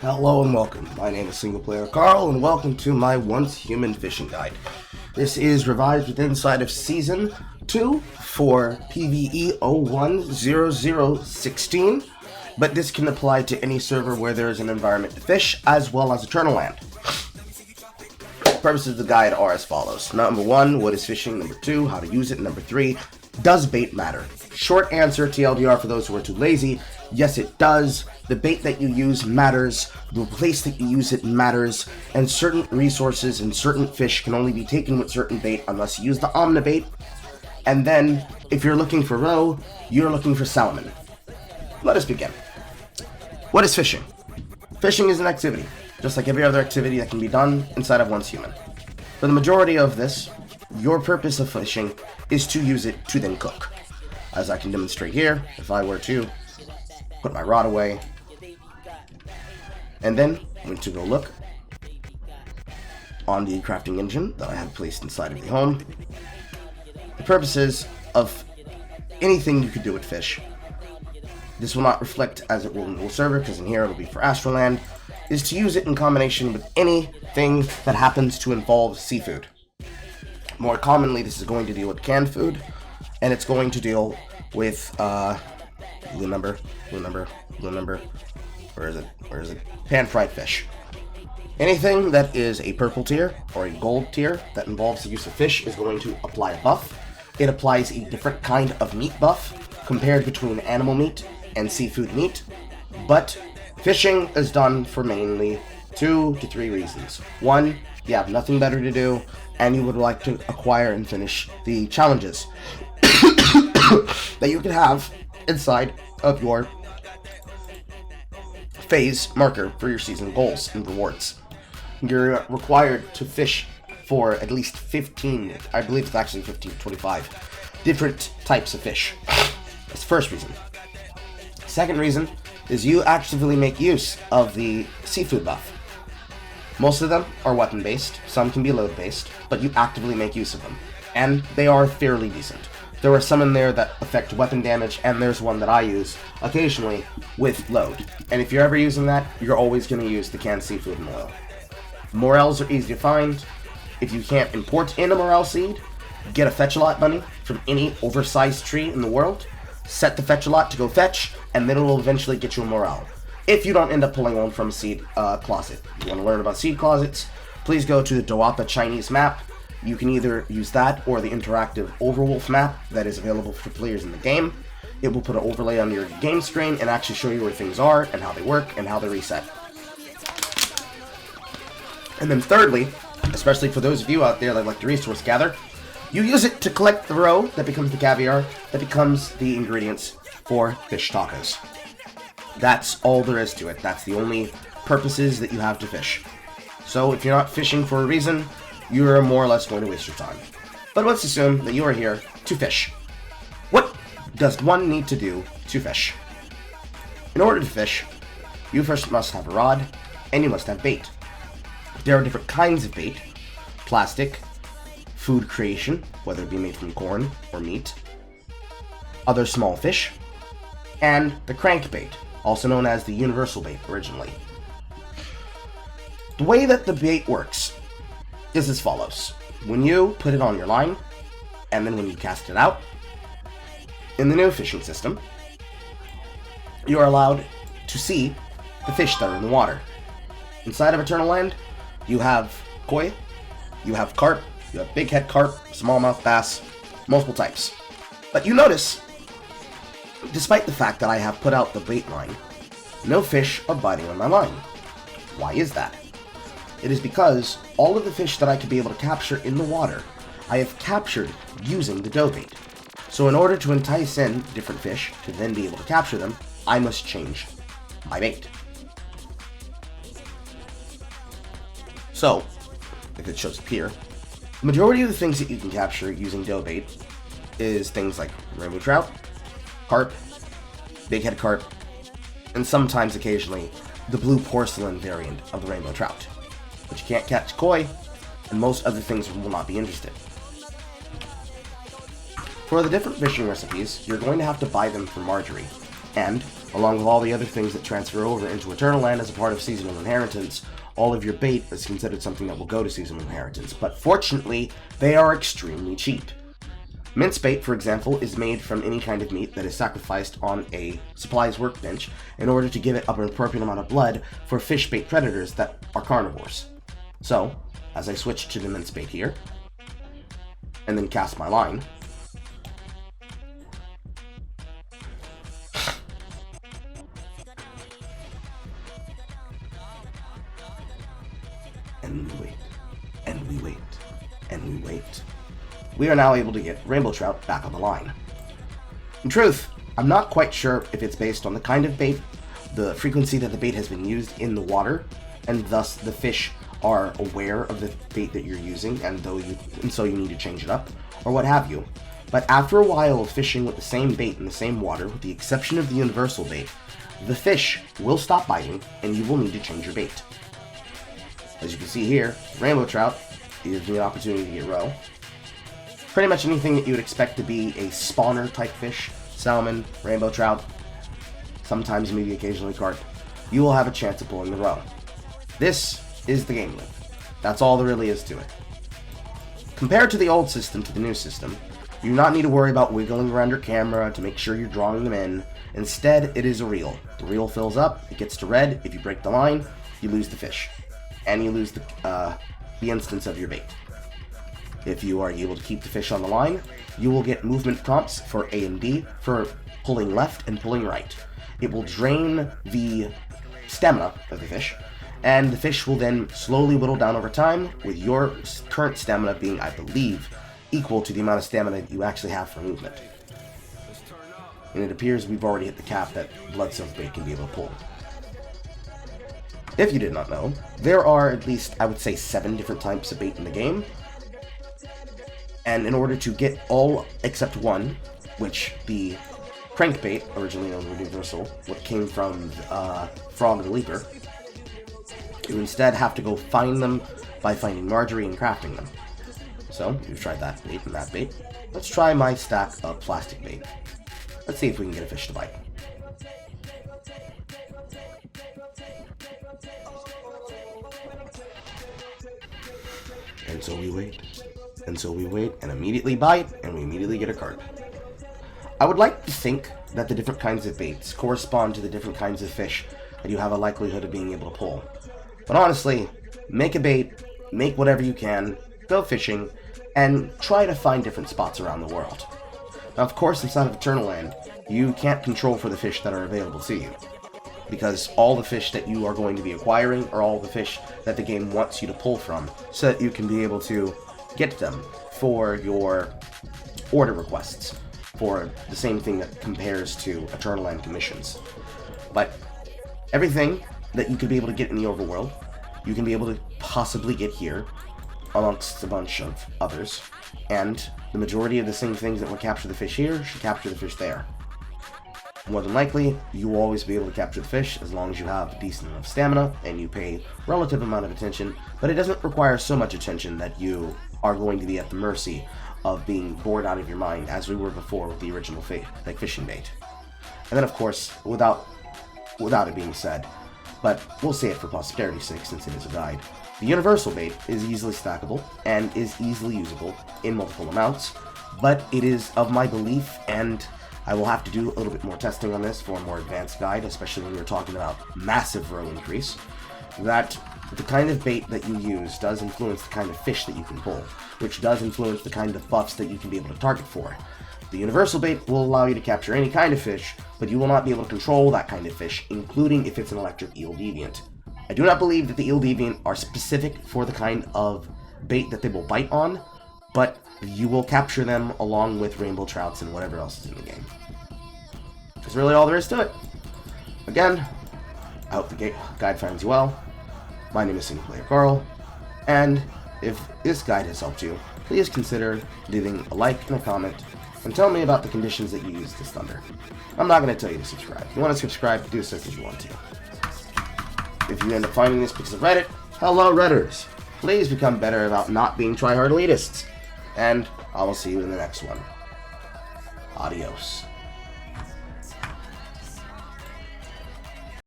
Hello and welcome. My name is SinglePlayerCarl and welcome to my Once Human Fishing Guide. This is revised with inside of Season 2 for PvE 010016, but this can apply to any server where there is an environment to fish, as well as Eternal Land. The purposes of the guide are as follows. Number 1, what is fishing? Number 2, how to use it. Number 3, does bait matter? Short answer, TLDR for those who are too lazy, yes it does. The bait that you use matters, the place that you use it matters, and certain resources and certain fish can only be taken with certain bait unless you use the Omnibait. And then, if you're looking for roe, you're looking for salmon. Let us begin. What is fishing? Fishing is an activity, just like every other activity that can be done inside of Once Human. For the majority of this, your purpose of fishing is to use it to then cook. As I can demonstrate here, if I were to put my rod away, and then went to go look on the crafting engine that I have placed inside of the home. The purposes of anything you could do with fish, this will not reflect as it will in the server, because in here it'll be for Astroland, is to use it in combination with anything that happens to involve seafood. More commonly, this is going to deal with canned food, and it's going to deal with, blue number, where is it? Pan-fried fish. Anything that is a purple tier or a gold tier that involves the use of fish is going to apply a buff. It applies a different kind of meat buff compared between animal meat and seafood meat, but fishing is done for mainly 2 to 3 reasons. 1, you have nothing better to do, and you would like to acquire and finish the challenges that you can have inside of your phase marker for your season goals and rewards. You're required to fish for at least 15, I believe it's actually 15 to 25 different types of fish. That's the first reason. Second reason is you actively make use of the seafood buff. Most of them are weapon based, some can be load based, but you actively make use of them, and they are fairly decent. There are some in there that affect weapon damage, and there's one that I use occasionally with load. And if you're ever using that, you're always going to use the canned seafood and oil. Morels are easy to find. If you can't import in a morel seed, get a fetch-a-lot bunny from any oversized tree in the world, set the fetch-a-lot to go fetch, and then it will eventually get you a morel. If you don't end up pulling one from a seed closet. If you want to learn about seed closets, please go to the Doapa Chinese map. You can either use that or the interactive Overwolf map that is available for players in the game. It will put an overlay on your game screen and actually show you where things are and how they work and how they reset. And then thirdly, especially for those of you out there that like to resource gather, you use it to collect the roe that becomes the caviar, that becomes the ingredients for fish tacos. That's all there is to it. That's the only purposes that you have to fish. So if you're not fishing for a reason, you're more or less going to waste your time. But let's assume that you are here to fish. What does one need to do to fish? In order to fish, you first must have a rod, and you must have bait. There are different kinds of bait: plastic, food creation, whether it be made from corn or meat, other small fish, and the crankbait, also known as the universal bait originally. The way that the bait works is as follows. When you put it on your line, and then when you cast it out, in the new fishing system, you are allowed to see the fish that are in the water. Inside of Eternal Land, you have koi, you have carp, you have big head carp, smallmouth bass, multiple types. But you notice, despite the fact that I have put out the bait line, no fish are biting on my line. Why is that? It is because all of the fish that I could be able to capture in the water, I have captured using the dough bait. So in order to entice in different fish to then be able to capture them, I must change my bait. So, if it shows up here, the majority of the things that you can capture using dough bait is things like rainbow trout, carp, big head carp, and sometimes occasionally the blue porcelain variant of the rainbow trout. But you can't catch koi, and most other things will not be interested. For the different fishing recipes, you're going to have to buy them from Marjorie, and along with all the other things that transfer over into Eternal Land as a part of Seasonal Inheritance. All of your bait is considered something that will go to Seasonal Inheritance, but fortunately, they are extremely cheap. Mince bait, for example, is made from any kind of meat that is sacrificed on a supplies workbench in order to give it an appropriate amount of blood for fish bait predators that are carnivores. So, as I switch to the mince bait here, and then cast my line, and we wait, and we wait, and we wait. We are now able to get rainbow trout back on the line. In truth, I'm not quite sure if it's based on the kind of bait, the frequency that the bait has been used in the water, and thus the fish are aware of the bait that you're using, and so you need to change it up, or what have you. But after a while of fishing with the same bait in the same water, with the exception of the universal bait, the fish will stop biting, and you will need to change your bait. As you can see here, rainbow trout gives me an opportunity to get roe. Pretty much anything that you would expect to be a spawner type fish, salmon, rainbow trout, sometimes maybe occasionally carp, you will have a chance of pulling the roe. This is the game loop. That's all there really is to it. Compared to the old system to the new system, you do not need to worry about wiggling around your camera to make sure you're drawing them in. Instead, it is a reel. The reel fills up, it gets to red. If you break the line, you lose the fish. And you lose the instance of your bait. If you are able to keep the fish on the line, you will get movement prompts for A and B for pulling left and pulling right. It will drain the stamina of the fish, and the fish will then slowly whittle down over time, with your current stamina being, I believe, equal to the amount of stamina that you actually have for movement. And it appears we've already hit the cap that blood cells bait can be able to pull. If you did not know, there are at least, I would say, 7 different types of bait in the game. And in order to get all except one, which the crankbait, originally known as universal, what came from Frog the Leaper, you instead have to go find them by finding Marjorie and crafting them. So, we've tried that bait and that bait. Let's try my stack of plastic bait. Let's see if we can get a fish to bite. And so we wait. And so we wait and immediately bite, and we immediately get a carp. I would like to think that the different kinds of baits correspond to the different kinds of fish that you have a likelihood of being able to pull. But honestly, make a bait, make whatever you can, go fishing, and try to find different spots around the world. Now, of course, inside of Eternal Land, you can't control for the fish that are available to you, because all the fish that you are going to be acquiring are all the fish that the game wants you to pull from, so that you can be able to get them for your order requests, for the same thing that compares to Eternal Land commissions. But everything that you could be able to get in the overworld, you can be able to possibly get here, amongst a bunch of others, and the majority of the same things that will capture the fish here should capture the fish there. More than likely, you will always be able to capture the fish as long as you have decent enough stamina and you pay relative amount of attention, but it doesn't require so much attention that you are going to be at the mercy of being bored out of your mind, as we were before with the original fishing bait. And then, of course, without it being said, but we'll say it for posterity's sake since it is a guide, the universal bait is easily stackable and is easily usable in multiple amounts, but it is of my belief, and I will have to do a little bit more testing on this for a more advanced guide, especially when we're talking about massive roe increase, that the kind of bait that you use does influence the kind of fish that you can pull, which does influence the kind of buffs that you can be able to target for. The universal bait will allow you to capture any kind of fish, but you will not be able to control that kind of fish, including if it's an electric eel deviant. I do not believe that the eel deviant are specific for the kind of bait that they will bite on, but you will capture them along with rainbow trouts and whatever else is in the game. That's really all there is to it. Again, I hope the guide finds you well. My name is SinglePlayerCarl, and if this guide has helped you, please consider leaving a like and a comment, and tell me about the conditions that you use this thunder. I'm not going to tell you to subscribe. If you want to subscribe, do so if you want to. If you end up finding this because of Reddit, hello Redditors! Please become better about not being tryhard elitists. And I will see you in the next one. Adios.